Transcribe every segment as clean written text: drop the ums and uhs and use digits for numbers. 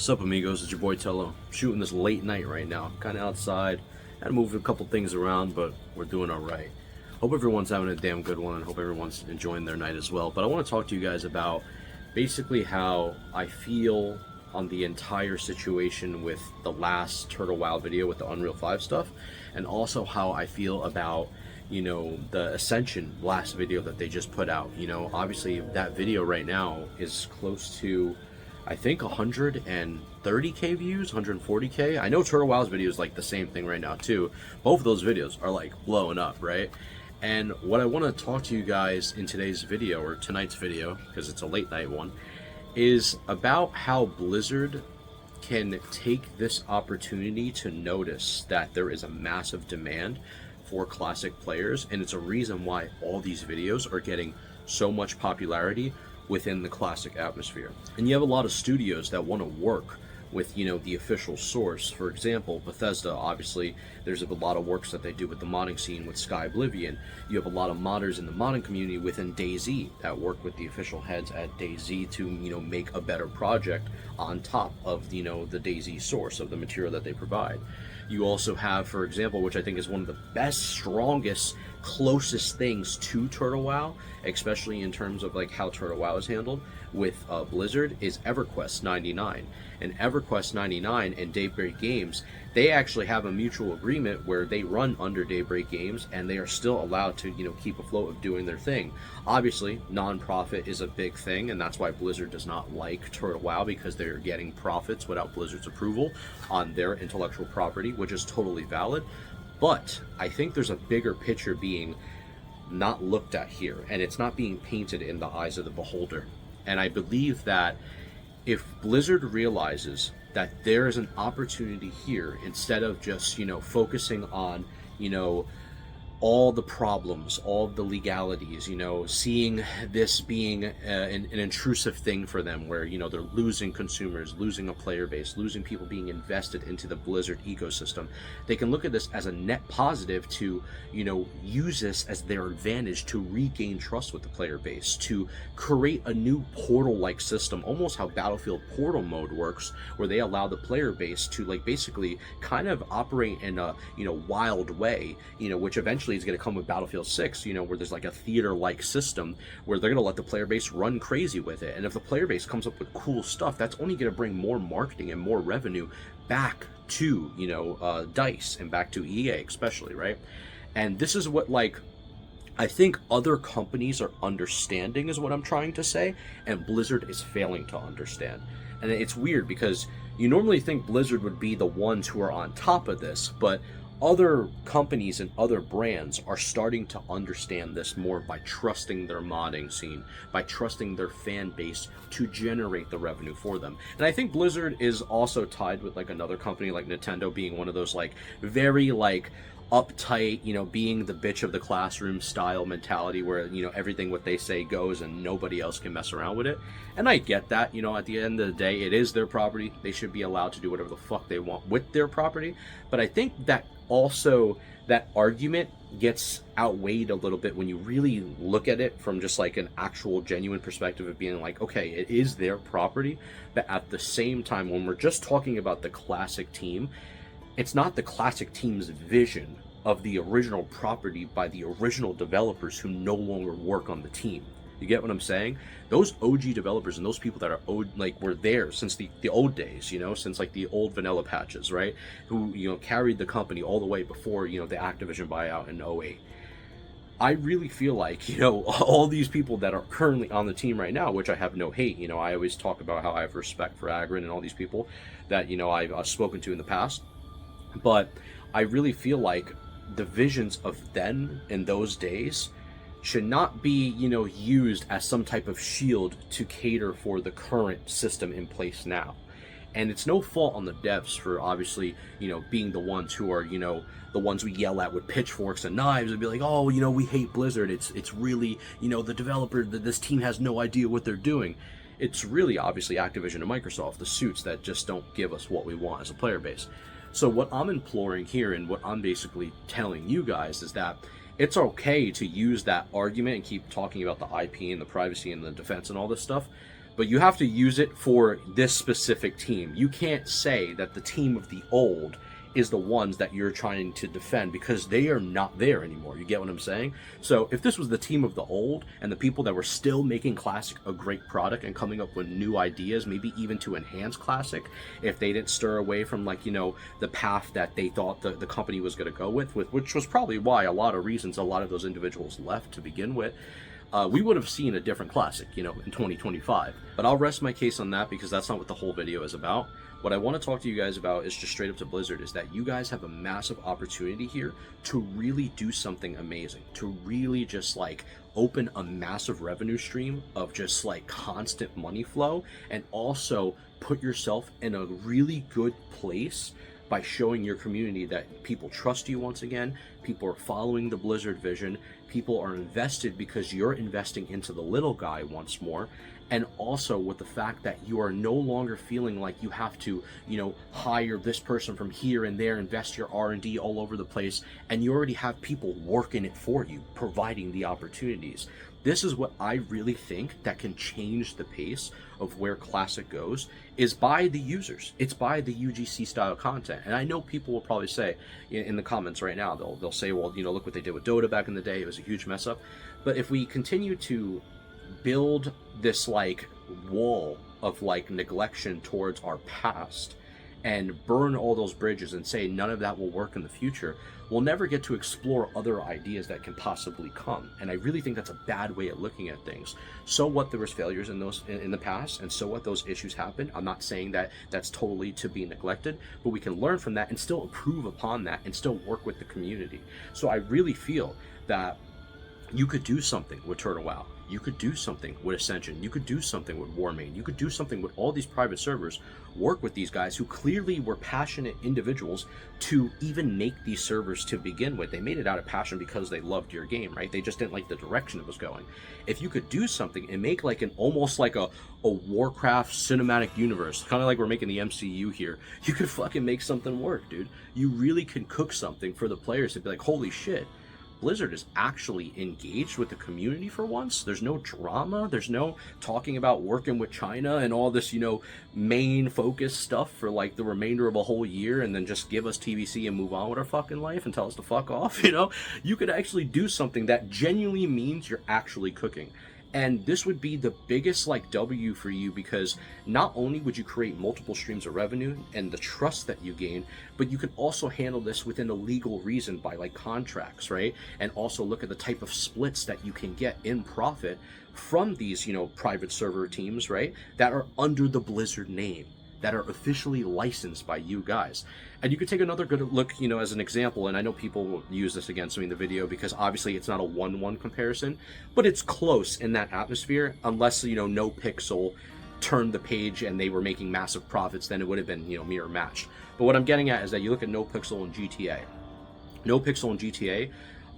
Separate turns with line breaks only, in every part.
What's up, amigos? It's your boy Tello. Shooting this late night right now. Kind of outside. Had to move a couple things around, but we're doing all right. Hope everyone's having a damn good one, and hope everyone's enjoying their night as well. But I want to talk to you guys about basically how I feel on the entire situation with the last Turtle WoW video with the Unreal 5 stuff, and also how I feel about, you know, the Ascension last video that they just put out. You know, obviously that video right now is close to, I think, 130k views, 140k. I know Turtle WoW's video is like the same thing right now too. Both of those videos are like blowing up, right? And what I want to talk to you guys in today's video, or tonight's video, because it's a late night one, is about how Blizzard can take this opportunity to notice that there is a massive demand for classic players, and it's a reason why all these videos are getting so much popularity within the classic atmosphere. And you have a lot of studios that want to work with, you know, the official source. For example, Bethesda, obviously there's a lot of works that they do with the modding scene with Sky Oblivion. You have a lot of modders in the modding community within DayZ that work with the official heads at DayZ to, you know, make a better project on top of, you know, the DayZ source of the material that they provide. You also have, for example, which I think is one of the best, strongest, closest things to Turtle WoW, especially in terms of like how Turtle WoW is handled with Blizzard, is EverQuest 99. And EverQuest 99 and Daybreak Games, they actually have a mutual agreement where they run under Daybreak Games, and they are still allowed to, you know, keep afloat of doing their thing. Obviously, non-profit is a big thing, and that's why Blizzard does not like Turtle WoW, because they're getting profits without Blizzard's approval on their intellectual property, which is totally valid. But I think there's a bigger picture being not looked at here, and it's not being painted in the eyes of the beholder. And I believe that if Blizzard realizes that there is an opportunity here, instead of just, you know, focusing on, you know, all the problems, all the legalities, you know, seeing this being an intrusive thing for them, where, you know, they're losing consumers, losing a player base, losing people being invested into the Blizzard ecosystem, they can look at this as a net positive to, you know, use this as their advantage to regain trust with the player base, to create a new portal-like system, almost how Battlefield Portal mode works, where they allow the player base to, like, basically kind of operate in a, you know, wild way, you know, which eventually is going to come with Battlefield 6, you know, where there's like a theater-like system where they're going to let the player base run crazy with it. And if the player base comes up with cool stuff, that's only going to bring more marketing and more revenue back to, you know, DICE and back to EA especially, right? And this is what, like, I think other companies are understanding, is what I'm trying to say, and Blizzard is failing to understand. And it's weird because you normally think Blizzard would be the ones who are on top of this, but other companies and other brands are starting to understand this more by trusting their modding scene, by trusting their fan base to generate the revenue for them. And I think Blizzard is also tied with like another company like Nintendo, being one of those like very like uptight, you know, being the bitch of the classroom style mentality, where, you know, everything what they say goes and nobody else can mess around with it. And I get that, you know, at the end of the day, it is their property. They should be allowed to do whatever the fuck they want with their property. But I think that also that argument gets outweighed a little bit when you really look at it from just like an actual genuine perspective of being like, okay, it is their property, but at the same time, when we're just talking about the classic team, it's not the classic team's vision of the original property by the original developers who no longer work on the team. You get what I'm saying? Those OG developers and those people that are like were there since the old days, you know, since like the old vanilla patches, right? Who, you know, carried the company all the way before, you know, the Activision buyout in 08. I really feel like, you know, all these people that are currently on the team right now, which I have no hate, you know, I always talk about how I have respect for Agrin and all these people that, you know, I've spoken to in the past. But I really feel like the visions of then in those days should not be, you know, used as some type of shield to cater for the current system in place now. And it's no fault on the devs for obviously, you know, being the ones who are, you know, the ones we yell at with pitchforks and knives and be like, oh, you know, we hate Blizzard. It's really, you know, the developer, this team has no idea what they're doing. It's really obviously Activision and Microsoft, the suits that just don't give us what we want as a player base. So what I'm imploring here, and what I'm basically telling you guys, is that it's okay to use that argument and keep talking about the IP and the privacy and the defense and all this stuff, but you have to use it for this specific team. You can't say that the team of the old is the ones that you're trying to defend, because they are not there anymore. You get what I'm saying? So if this was the team of the old and the people that were still making Classic a great product and coming up with new ideas, maybe even to enhance Classic, if they didn't stir away from, like, you know, the path that they thought the company was going to go with, which was probably why a lot of those individuals left to begin with, we would have seen a different Classic, you know, in 2025. But I'll rest my case on that, because that's not what the whole video is about. What I want to talk to you guys about is just straight up to Blizzard, is that you guys have a massive opportunity here to really do something amazing, to really just like open a massive revenue stream of just like constant money flow, and also put yourself in a really good place by showing your community that people trust you once again, people are following the Blizzard vision, people are invested because you're investing into the little guy once more, and also with the fact that you are no longer feeling like you have to, you know, hire this person from here and there, invest your R&D all over the place, and you already have people working it for you, providing the opportunities. This is what I really think that can change the pace of where Classic goes, is by the users. It's by the UGC style content. And I know people will probably say in the comments right now, they'll say, well, you know, look what they did with Dota back in the day. It was a huge mess up. But if we continue to build this like wall of like neglection towards our past and burn all those bridges and say none of that will work in the future, we'll never get to explore other ideas that can possibly come. And I really think that's a bad way of looking at things. So what, there was failures in those in the past, and so what, those issues happened. I'm not saying that that's totally to be neglected, but we can learn from that and still improve upon that and still work with the community. So I really feel that you could do something with Turtle WoW. You could do something with Ascension. You could do something with Warmane. You could do something with all these private servers. Work with these guys who clearly were passionate individuals to even make these servers to begin with. They made it out of passion because they loved your game, right? They just didn't like the direction it was going. If you could do something and make like an almost like a Warcraft cinematic universe, kind of like we're making the MCU here, you could fucking make something work, dude. You really can cook something for the players to be like, holy shit, Blizzard is actually engaged with the community for once. There's no drama. There's no talking about working with China and all this, you know, main focus stuff for like the remainder of a whole year, and then just give us TVC and move on with our fucking life and tell us to fuck off, you know? You could actually do something that genuinely means you're actually cooking. And this would be the biggest like W for you, because not only would you create multiple streams of revenue and the trust that you gain, but you can also handle this within a legal reason by like contracts, right? And also look at the type of splits that you can get in profit from these, you know, private server teams, right? That are under the Blizzard name, that are officially licensed by you guys. And you could take another good look, you know, as an example, and I know people will use this against me in the video because obviously it's not a 1-1 comparison, but it's close in that atmosphere, unless, you know, No Pixel turned the page and they were making massive profits, then it would have been, you know, mirror matched. But what I'm getting at is that you look at No Pixel and GTA. No Pixel and GTA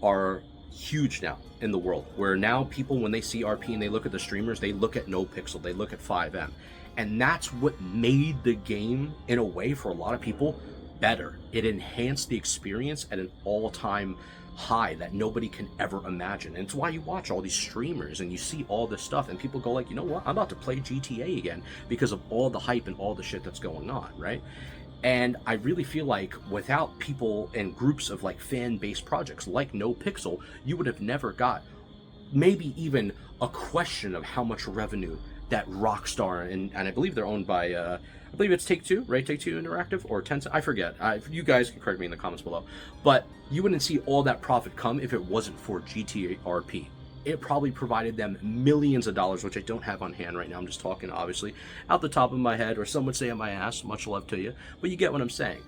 are huge now in the world, where now people, when they see RP and they look at the streamers, they look at No Pixel, they look at 5M. And that's what made the game, in a way, for a lot of people, better. It enhanced the experience at an all-time high that nobody can ever imagine. And it's why you watch all these streamers and you see all this stuff and people go like, you know what, I'm about to play GTA again because of all the hype and all the shit that's going on, right? And I really feel like without people and groups of like fan-based projects like No Pixel, you would have never got maybe even a question of how much revenue that Rockstar, and I believe they're owned by, I believe it's Take-Two, right? Take-Two Interactive or Tencent, I forget. You guys can correct me in the comments below. But you wouldn't see all that profit come if it wasn't for GTA RP. It probably provided them millions of dollars, which I don't have on hand right now. I'm just talking, obviously, out the top of my head, or some would say on my ass. Much love to you. But you get what I'm saying.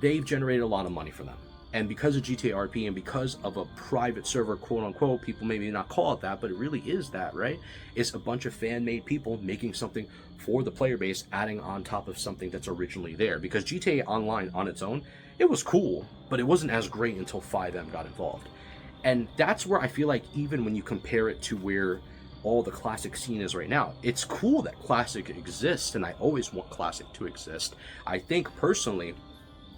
They've generated a lot of money for them. And because of GTA RP and because of a private server, quote unquote, people maybe not call it that, but it really is that, right? It's a bunch of fan-made people making something for the player base, adding on top of something that's originally there. Because GTA Online on its own, it was cool, but it wasn't as great until 5M got involved. And that's where I feel like even when you compare it to where all the Classic scene is right now, it's cool that Classic exists, and I always want Classic to exist. I think personally,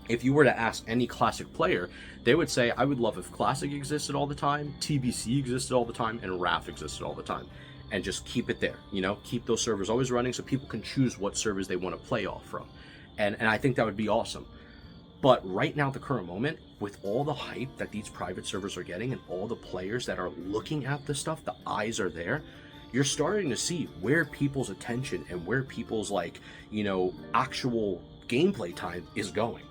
if you were to ask any Classic player, they would say, I would love if Classic existed all the time, TBC existed all the time, and RAF existed all the time. and just keep it there, you know, keep those servers always running so people can choose what servers they want to play off from. And I think that would be awesome. But right now, at the current moment, with all the hype that these private servers are getting and all the players that are looking at this stuff, the eyes are there, you're starting to see where people's attention and where people's, like, you know, actual gameplay time is going.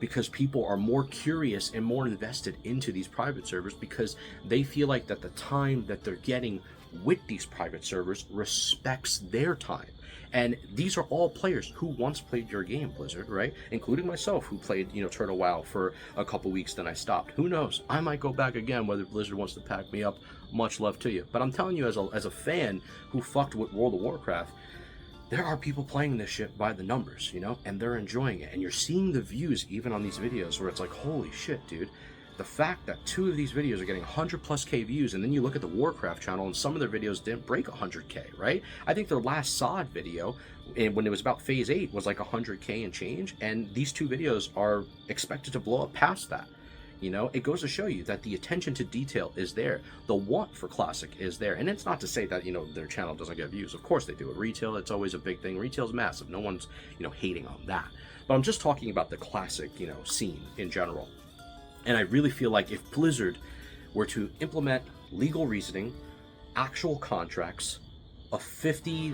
Because people are more curious and more invested into these private servers because they feel like that the time that they're getting with these private servers respects their time. And these are all players who once played your game, Blizzard, right? Including myself, who played, you know, Turtle WoW for a couple weeks, then I stopped. Who knows? I might go back again, whether Blizzard wants to pack me up. Much love to you. But I'm telling you, as a fan who fucked with World of Warcraft, there are people playing this shit by the numbers, you know, and they're enjoying it. And you're seeing the views even on these videos where it's like, holy shit, dude. The fact that 2 of these videos are getting 100+ K views, and then you look at the Warcraft channel and some of their videos didn't break 100K, right? I think their last SOD video, when it was about Phase 8, was like 100K and change, and these 2 videos are expected to blow up past that. You know, it goes to show you that the attention to detail is there. The want for Classic is there. And it's not to say that, you know, their channel doesn't get views. Of course they do. At retail, it's always a big thing. Retail's massive. No one's, you know, hating on that. But I'm just talking about the Classic, you know, scene in general. And I really feel like if Blizzard were to implement legal reasoning, actual contracts, a 50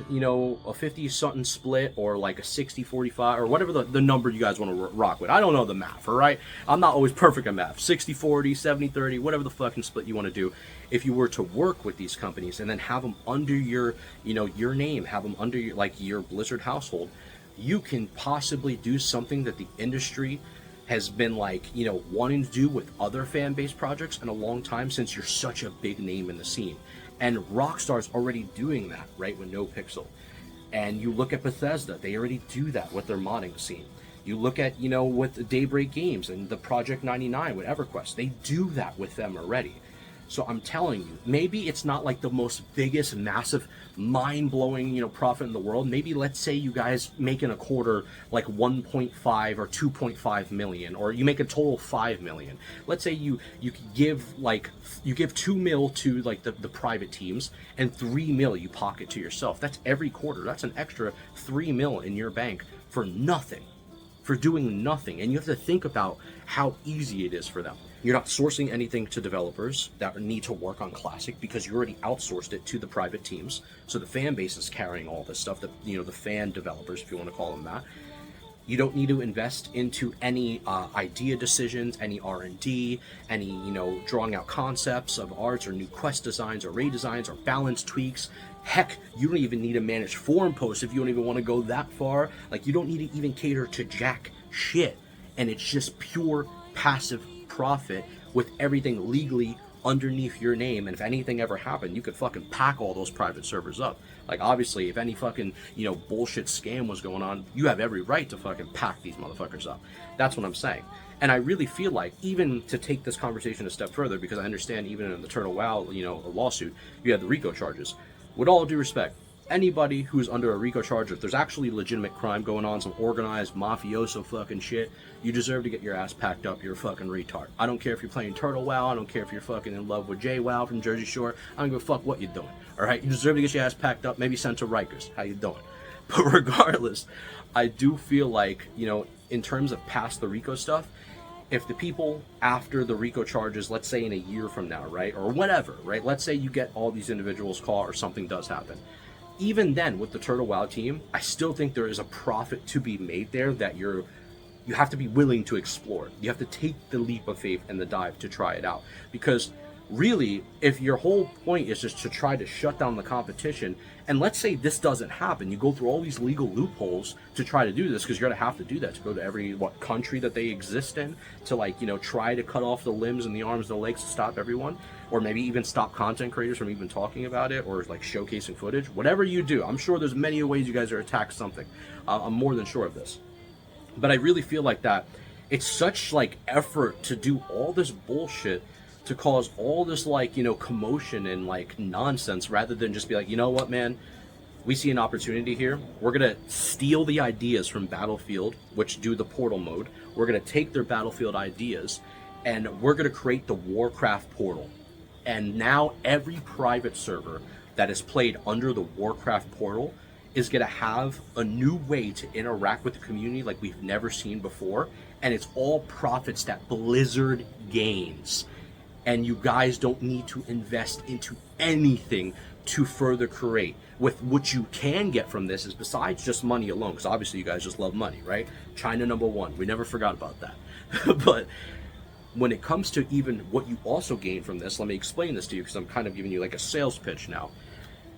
something split, or like a 60-45, or whatever the number you guys want to rock with. I don't know the math, all right? I'm not always perfect at math. 60-40, 70-30, whatever the fucking split you want to do. If you were to work with these companies and then have them under your, you know, your name, have them under your, like, your Blizzard household, you can possibly do something that the industry has been, like, you know, wanting to do with other fan-based projects in a long time, since you're such a big name in the scene. And Rockstar's already doing that, right, with No Pixel. And you look at Bethesda, they already do that with their modding scene. You look at, you know, with Daybreak Games and the Project 99 with EverQuest, they do that with them already. So I'm telling you, maybe it's not like the most biggest, massive, mind-blowing, you know, profit in the world. Maybe, let's say you guys make in a quarter like 1.5 or 2.5 million, or you make a total 5 million. Let's say you give 2 mil to like the private teams, and 3 mil you pocket to yourself. That's every quarter. That's an extra 3 mil in your bank for nothing, for doing nothing. And you have to think about how easy it is for them. You're not sourcing anything to developers that need to work on Classic because you already outsourced it to the private teams. So the fan base is carrying all this stuff, that, you know, the fan developers, if you want to call them that. You don't need to invest into any idea decisions, any R&D, any, you know, drawing out concepts of arts or new quest designs or raid designs or balance tweaks. Heck, you don't even need to manage forum posts if you don't even want to go that far. Like, you don't need to even cater to jack shit. And it's just pure passive profit with everything legally underneath your name. And if anything ever happened, you could fucking pack all those private servers up. Like, obviously, if any fucking, you know, bullshit scam was going on, you have every right to fucking pack these motherfuckers up. That's what I'm saying. And I really feel like, even to take this conversation a step further, because I understand even in the Turtle WoW, you know, lawsuit, you have the RICO charges. With all due respect, anybody who's under a RICO charge, if there's actually legitimate crime going on, some organized mafioso fucking shit, you deserve to get your ass packed up. You're a fucking retard. I don't care if you're playing Turtle WoW. I don't care if you're fucking in love with JWoW from Jersey Shore. I don't give a fuck what you're doing. All right, you deserve to get your ass packed up. Maybe sent to Rikers. How you doing? But regardless, I do feel like, you know, in terms of past the RICO stuff, if the people after the RICO charges, let's say in a year from now, right, or whatever, right, let's say you get all these individuals caught or something does happen. Even then, with the Turtle WoW team, I still think there is a profit to be made there that you have to be willing to explore. You have to take the leap of faith and the dive to try it out. Because really, if your whole point is just to try to shut down the competition, and let's say this doesn't happen, you go through all these legal loopholes to try to do this, because you're going to have to do that to go to every country that they exist in, to, like, you know, try to cut off the limbs and the arms and the legs to stop everyone, or maybe even stop content creators from even talking about it, or like showcasing footage. Whatever you do, I'm sure there's many ways you guys are attacked something. I'm more than sure of this. But I really feel like that it's such, like, effort to do all this bullshit, to cause all this, like, you know, commotion and, like, nonsense, rather than just be like, you know what, man, we see an opportunity here. We're gonna steal the ideas from Battlefield, which do the portal mode. We're gonna take their Battlefield ideas, and we're gonna create the Warcraft portal. And now every private server that is played under the Warcraft portal is going to have a new way to interact with the community like we've never seen before, and it's all profits that Blizzard gains. And you guys don't need to invest into anything to further create. With what you can get from this is, besides just money alone, because obviously you guys just love money, right? China #1, we never forgot about that. But when it comes to even what you also gain from this, let me explain this to you, because I'm kind of giving you like a sales pitch now.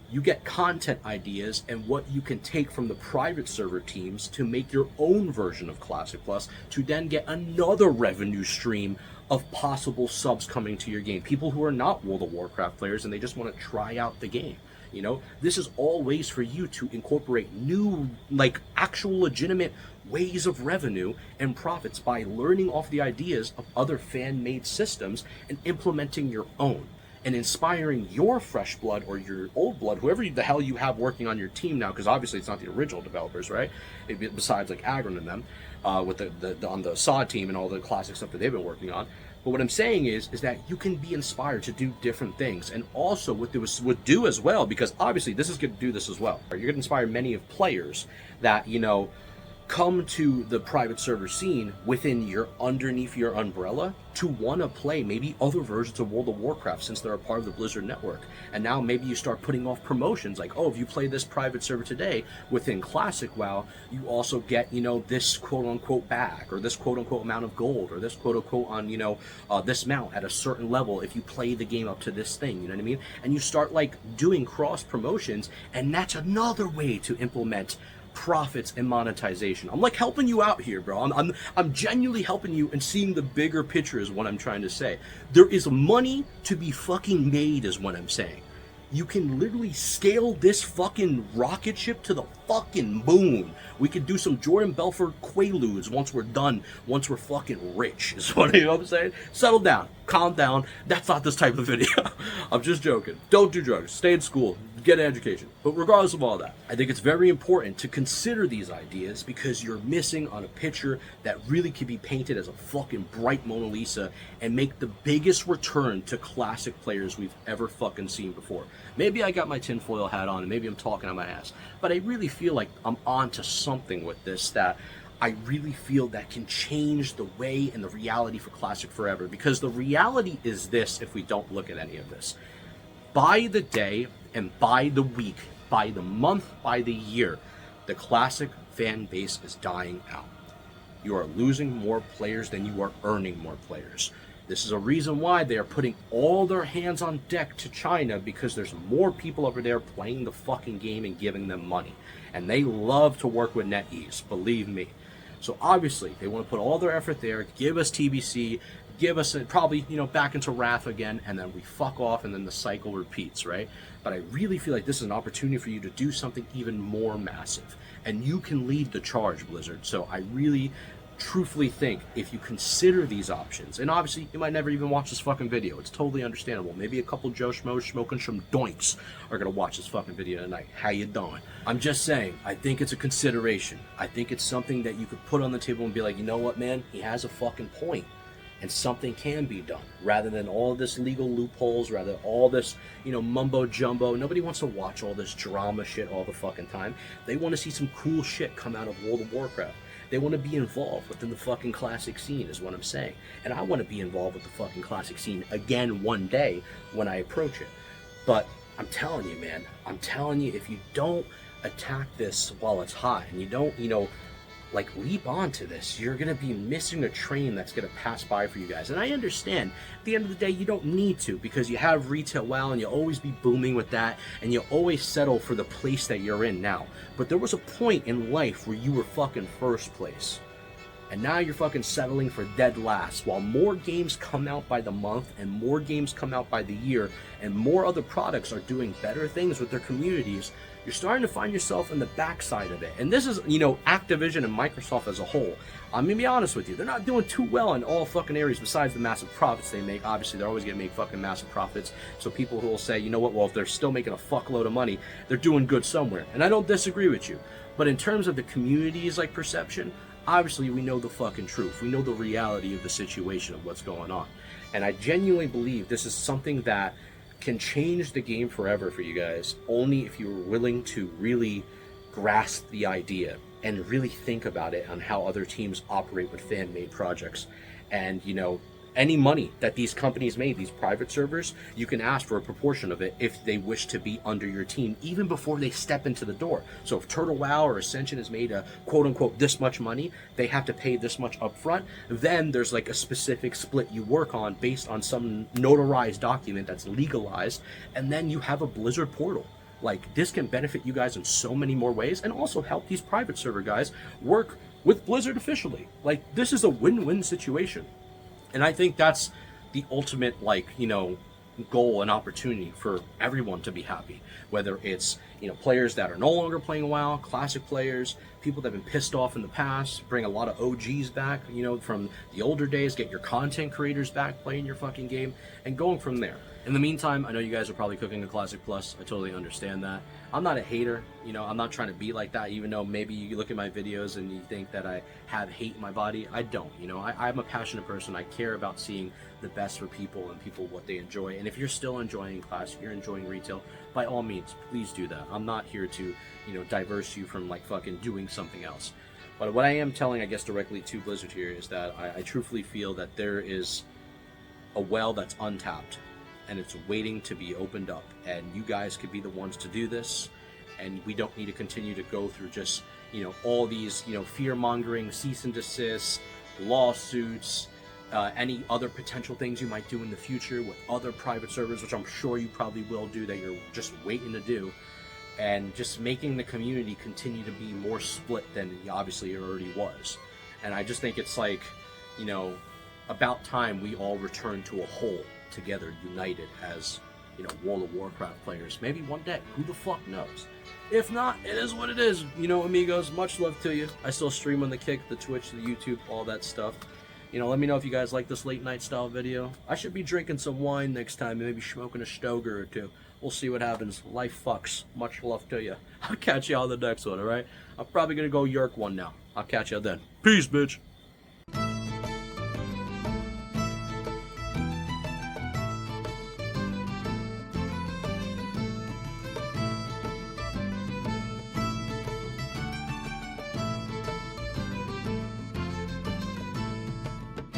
You get content ideas and what you can take from the private server teams to make your own version of Classic Plus, to then get another revenue stream of possible subs coming to your game. People who are not World of Warcraft players and they just want to try out the game. You know, this is all ways for you to incorporate new, like, actual legitimate ways of revenue and profits by learning off the ideas of other fan-made systems and implementing your own, and inspiring your fresh blood or your old blood, whoever the hell you have working on your team now, because obviously it's not the original developers, right? Besides like Agron and them, with the on the SOD team and all the classic stuff that they've been working on. But what I'm saying is that you can be inspired to do different things, and also what this would do as well, because obviously this is going to do this as well. You're going to inspire many of players that, you know, come to the private server scene underneath your umbrella to want to play maybe other versions of World of Warcraft, since they're a part of the Blizzard network. And now maybe you start putting off promotions like, oh, if you play this private server today within Classic WoW, you also get, you know, this quote-unquote bag, or this quote-unquote amount of gold, or this quote-unquote on, you know, this mount at a certain level if you play the game up to this thing, you know what I mean? And you start like doing cross promotions, and that's another way to implement profits and monetization. I'm like helping you out here, bro. I'm genuinely helping you and seeing the bigger picture is what I'm trying to say. There is money to be fucking made is what I'm saying. You can literally scale this fucking rocket ship to the fucking moon. We could do some Jordan Belfort Quaaludes once we're done, once we're fucking rich, is what, you know what I'm saying? Settle down, calm down. That's not this type of video. I'm just joking. Don't do drugs. Stay in school. Get an education. But regardless of all that, I think it's very important to consider these ideas, because you're missing on a picture that really could be painted as a fucking bright Mona Lisa and make the biggest return to classic players we've ever fucking seen before. Maybe I got my tinfoil hat on and maybe I'm talking on my ass, but I really feel like I'm on to something with this that I really feel that can change the way and the reality for Classic forever. Because the reality is this, if we don't look at any of this. By the day and by the week, by the month, by the year, the Classic fan base is dying out. You are losing more players than you are earning more players. This is a reason why they are putting all their hands on deck to China, because there's more people over there playing the fucking game and giving them money. And they love to work with NetEase, believe me. So obviously, they want to put all their effort there, give us TBC, give us probably, you know, back into Wrath again, and then we fuck off, and then the cycle repeats, right? But I really feel like this is an opportunity for you to do something even more massive. And you can lead the charge, Blizzard. So I really truthfully think if you consider these options, and obviously you might never even watch this fucking video, it's totally understandable. Maybe a couple Joe Schmoes smoking some doinks are gonna watch this fucking video tonight. How you doing? I'm just saying, I think it's a consideration. I think it's something that you could put on the table and be like, you know what, man, he has a fucking point. And something can be done, rather than all this legal loopholes, rather than all this, you know, mumbo jumbo. Nobody wants to watch all this drama shit all the fucking time. They want to see some cool shit come out of World of Warcraft. They want to be involved within the fucking classic scene, is what I'm saying. And I want to be involved with the fucking classic scene again one day when I approach it. But I'm telling you, man, I'm telling you, if you don't attack this while it's hot, and you don't, you know, like leap onto this, you're gonna be missing a train that's gonna pass by for you guys. And I understand at the end of the day you don't need to, because you have retail WoW and you'll always be booming with that, and you'll always settle for the place that you're in now. But there was a point in life where you were fucking first place, and now you're fucking settling for dead last, while more games come out by the month and more games come out by the year, and more other products are doing better things with their communities. You're starting to find yourself in the backside of it. And this is, you know, Activision and Microsoft as a whole. I'm gonna be honest with you, they're not doing too well in all fucking areas besides the massive profits they make. Obviously, they're always gonna make fucking massive profits. So people who will say, you know what, well, if they're still making a fuckload of money, they're doing good somewhere. And I don't disagree with you. But in terms of the community's like perception, obviously we know the fucking truth. We know the reality of the situation of what's going on. And I genuinely believe this is something that can change the game forever for you guys, only if you're willing to really grasp the idea and really think about it on how other teams operate with fan-made projects. And you know, any money that these companies made, these private servers, you can ask for a proportion of it if they wish to be under your team, even before they step into the door. So if Turtle WoW or Ascension has made a quote-unquote this much money, they have to pay this much upfront. Then there's like a specific split you work on based on some notarized document that's legalized, and then you have a Blizzard portal. Like, this can benefit you guys in so many more ways, and also help these private server guys work with Blizzard officially. Like, this is a win-win situation. And I think that's the ultimate, like, you know, goal and opportunity for everyone to be happy. Whether it's, you know, players that are no longer playing WoW, classic players, people that have been pissed off in the past, bring a lot of OGs back, you know, from the older days, get your content creators back playing your fucking game, and going from there. In the meantime, I know you guys are probably cooking a Classic Plus. I totally understand that. I'm not a hater, you know, I'm not trying to be like that, even though maybe you look at my videos and you think that I have hate in my body. I don't, you know, I'm a passionate person. I care about seeing the best for people and people what they enjoy. And if you're still enjoying Classic, you're enjoying retail, by all means, please do that. I'm not here to, you know, diverse you from like fucking doing something else. But what I am telling, I guess, directly to Blizzard here is that I truthfully feel that there is a well that's untapped, and it's waiting to be opened up, and you guys could be the ones to do this, and we don't need to continue to go through just, you know, all these, you know, fear-mongering, cease and desist, lawsuits, any other potential things you might do in the future with other private servers, which I'm sure you probably will do, that you're just waiting to do, and just making the community continue to be more split than obviously it already was. And I just think it's like, you know, about time we all return to a whole together, united as, you know, World of Warcraft players. Maybe one day, who the fuck knows? If not, it is what it is. You know, amigos, much love to you. I still stream on the Kick, the Twitch, the YouTube, all that stuff. You know, let me know if you guys like this late night style video. I should be drinking some wine next time, maybe smoking a stoger or two. We'll see what happens. Life fucks. Much love to you. I'll catch you on the next one, alright? I'm probably gonna go York one now. I'll catch you then. Peace, bitch.